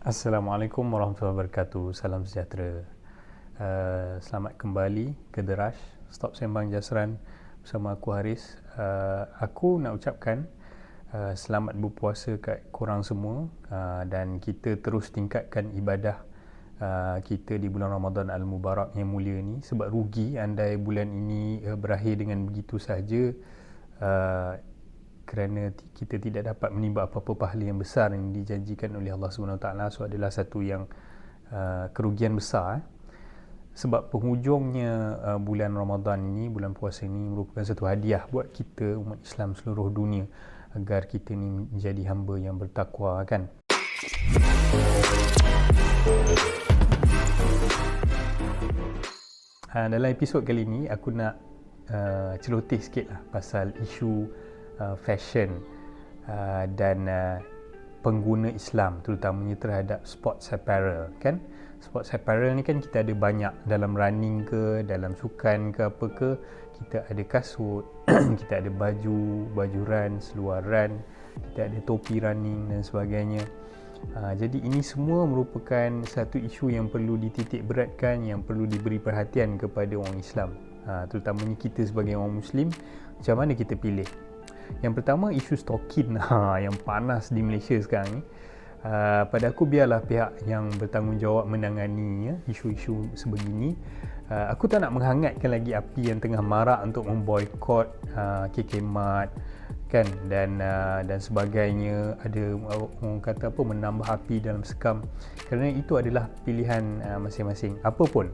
Assalamualaikum warahmatullahi wabarakatuh. Salam sejahtera. Selamat kembali ke The Rush, Stop Sembang Jasran bersama aku Haris. Aku nak ucapkan selamat berpuasa kat korang semua, dan kita terus tingkatkan ibadah kita di bulan Ramadan Al-Mubarak yang mulia ni, sebab rugi andai bulan ini berakhir dengan begitu sahaja, kerana kita tidak dapat menimba apa-apa pahala yang besar yang dijanjikan oleh Allah SWT. So adalah satu yang kerugian besar, sebab penghujungnya bulan Ramadan ini, bulan puasa ini merupakan satu hadiah buat kita umat Islam seluruh dunia, agar kita ni menjadi hamba yang bertakwa, kan. Dalam episod kali ini aku nak celoteh sikit lah pasal isu fashion dan pengguna Islam, terutamanya terhadap sports apparel, kan. Sports apparel ni kan kita ada banyak, dalam running ke, dalam sukan ke, apa ke, kita ada kasut kita ada baju run, seluar run, kita ada topi running dan sebagainya. Jadi ini semua merupakan satu isu yang perlu dititik beratkan, yang perlu diberi perhatian kepada orang Islam, terutamanya kita sebagai orang Muslim. Macam mana kita pilih? Yang pertama, isu stokin yang panas di Malaysia sekarang ni. Pada aku, biarlah pihak yang bertanggungjawab menangani isu-isu sebegini. Aku tak nak menghangatkan lagi api yang tengah marak untuk memboikot KK Mart, kan, dan sebagainya. Ada orang kata apa, menambah api dalam sekam, kerana itu adalah pilihan masing-masing. Apa pun,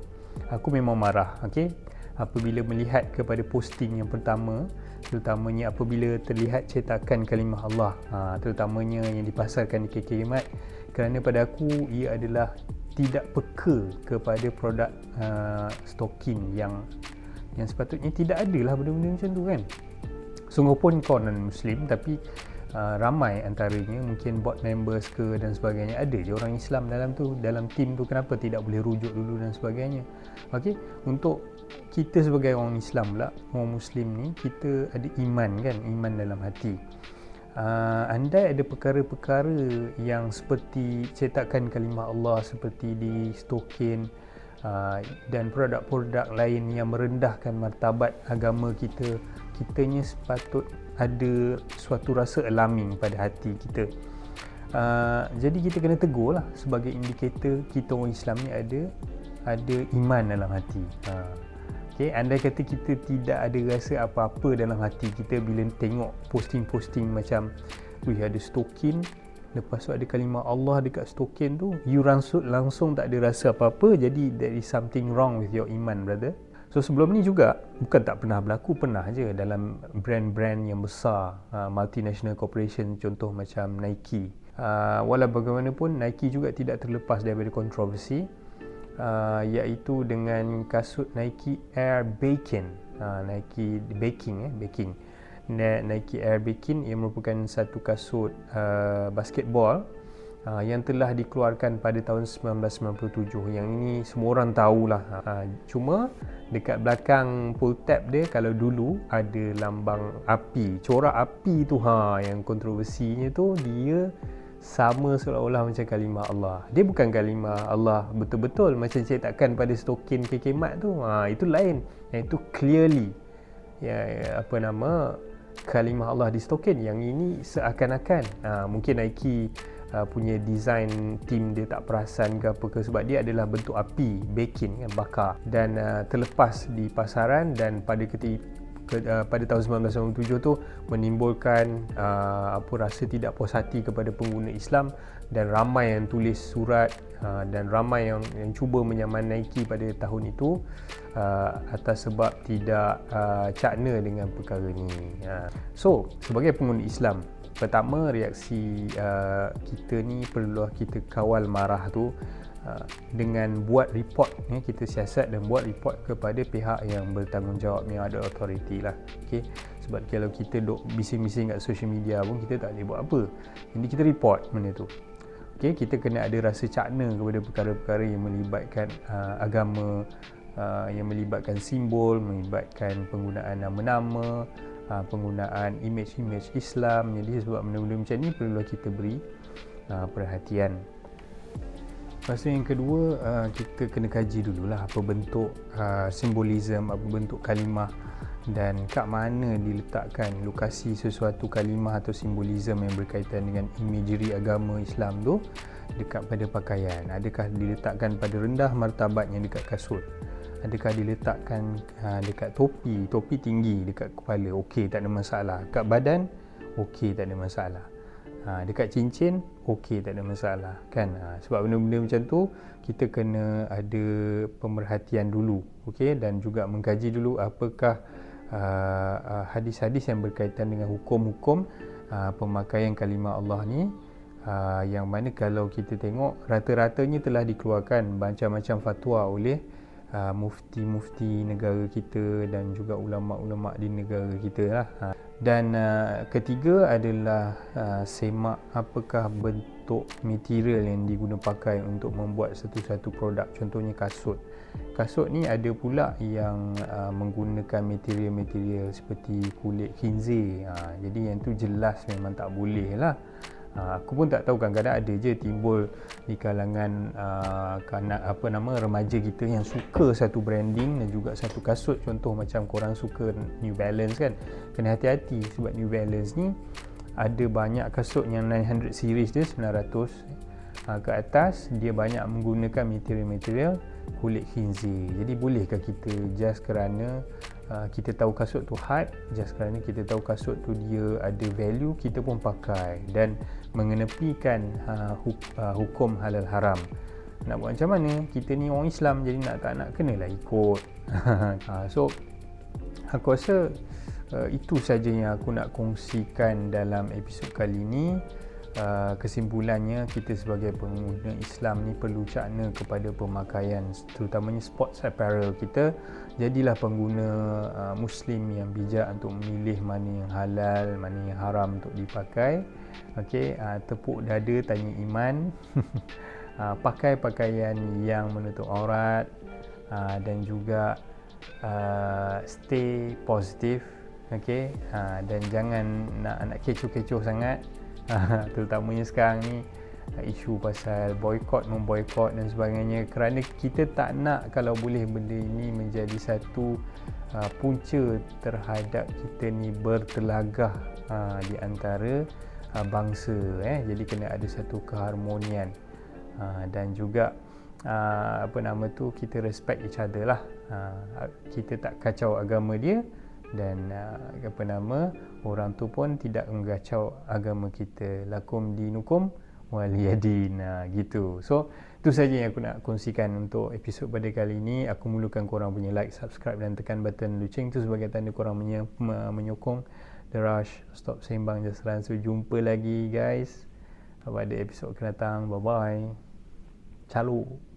aku memang marah, okey, apabila melihat kepada posting yang pertama, terutamanya apabila terlihat cetakan kalimah Allah, terutamanya yang dipasarkan di KK Mart, kerana pada aku ia adalah tidak peka kepada produk stokin yang sepatutnya tidak adalah benda-benda macam tu, kan. Sungguh pun kau non-Muslim, tapi ramai antaranya, mungkin board members ke dan sebagainya, ada je orang Islam dalam tim tu. Kenapa tidak boleh rujuk dulu dan sebagainya? Okey, untuk kita sebagai orang Islam pula, orang Muslim ni, kita ada iman, kan, iman dalam hati. Andai ada perkara-perkara yang seperti cetakan kalimah Allah, seperti di stokin dan produk-produk lain yang merendahkan martabat agama kita, kitanya sepatut ada suatu rasa alarming pada hati kita. Jadi kita kena tegur lah, sebagai indikator kita orang Islam ni ada iman dalam hati. Okay, andai kata kita tidak ada rasa apa-apa dalam hati kita bila tengok posting-posting macam, ada stokin, lepas tu ada kalimah Allah dekat stokin tu, you langsung tak ada rasa apa-apa. Jadi there is something wrong with your iman, brother. So sebelum ni juga, bukan tak pernah berlaku, pernah je dalam brand-brand yang besar, multinational corporation, contoh macam Nike. Walau bagaimanapun, Nike juga tidak terlepas daripada kontroversi, iaitu dengan kasut Nike Air Bacon. Nike Baking. Nike Air Bacon ia merupakan satu kasut basketball yang telah dikeluarkan pada tahun 1997. Yang ini semua orang tahulah. Cuma dekat belakang pull tab dia, kalau dulu ada lambang api, corak api tu, yang kontroversinya tu, dia sama seolah-olah macam kalimah Allah. Dia bukan kalimah Allah betul-betul macam cetakan pada stokin KK Mart tu. Itu lain. Yang itu clearly kalimah Allah di stokin. Yang ini seakan-akan mungkin Nike punya design team dia tak perasan ke apa ke, sebab dia adalah bentuk api, baking, bakar, dan terlepas di pasaran, dan pada tahun 1997 tu menimbulkan rasa tidak puas hati kepada pengguna Islam, dan ramai yang tulis surat dan ramai yang cuba menyaman Nike pada tahun itu atas sebab tidak cakna dengan perkara ni. So sebagai pengguna Islam, pertama, reaksi kita ni perlulah kita kawal marah tu dengan buat report, kita siasat dan buat report kepada pihak yang bertanggungjawab, yang ada authority lah. Okay? Sebab kalau kita duk bising-bising kat social media pun, kita tak boleh buat apa. Jadi kita report benda tu. Okay? Kita kena ada rasa cakna kepada perkara-perkara yang melibatkan agama, yang melibatkan simbol, melibatkan penggunaan nama-nama, penggunaan imej-imej Islam. Jadi sebab benda-benda macam ni perlulah kita beri perhatian. Lepas tu yang kedua, kita kena kaji dululah apa bentuk simbolism, apa bentuk kalimah dan kat mana diletakkan lokasi sesuatu kalimah atau simbolism yang berkaitan dengan imagery agama Islam tu dekat pada pakaian. Adakah diletakkan pada rendah martabatnya dekat kasut? Adakah diletakkan dekat topi tinggi dekat kepala, okey, tak ada masalah. Dekat badan, okey, tak ada masalah. Dekat cincin, okey, tak ada masalah kan. Sebab benda-benda macam tu kita kena ada pemerhatian dulu, okey, dan juga mengkaji dulu apakah hadis-hadis yang berkaitan dengan hukum-hukum pemakaian kalimah Allah ni, yang mana kalau kita tengok rata-ratanya telah dikeluarkan macam-macam fatwa oleh mufti-mufti negara kita dan juga ulama-ulama di negara kita lah. Dan ketiga adalah semak apakah bentuk material yang diguna pakai untuk membuat satu-satu produk. Contohnya kasut. Kasut ni ada pula yang menggunakan material-material seperti kulit khinzir. Jadi yang tu jelas memang tak boleh lah. Aku pun tak tahu, kadang-kadang ada je timbul di kalangan remaja kita yang suka satu branding dan juga satu kasut. Contoh macam korang suka New Balance kan, kena hati-hati sebab New Balance ni ada banyak kasut yang 900 series dia 900 ke atas, dia banyak menggunakan material-material kulit khinzir. Jadi bolehkah kita just kerana kita tahu kasut tu hype, just kerana kita tahu kasut tu dia ada value, kita pun pakai dan mengenepikan hukum halal haram? Nak buat macam mana? Kita ni orang Islam, jadi nak tak nak kenalah ikut. So aku rasa itu saja yang aku nak kongsikan dalam episod kali ini. Kesimpulannya, kita sebagai pengguna Islam ni perlu cakna kepada pemakaian, terutamanya sports apparel kita. Jadilah pengguna Muslim yang bijak untuk memilih mana yang halal, mana yang haram untuk dipakai. Okey, tepuk dada, tanya iman. Pakai pakaian yang menutup aurat, dan juga stay positif. Okey, dan jangan nak kecoh-kecoh sangat. Terutamanya sekarang ni isu pasal boykot, memboykot dan sebagainya, kerana kita tak nak kalau boleh benda ini menjadi satu punca terhadap kita ni bertelagah di antara bangsa. Jadi kena ada satu keharmonian, dan juga kita respect each other lah. Kita tak kacau agama dia, dan orang tu pun tidak mengacau agama kita. Lakum dinukum waliyadin, gitu. So itu saja yang aku nak kongsikan untuk episod pada kali ini. Aku memerlukan korang punya like, subscribe dan tekan button loceng tu sebagai tanda korang menyokong The Rush Stop Sembang Jasaran. So jumpa lagi guys pada episod akan datang. Bye bye. Ciao.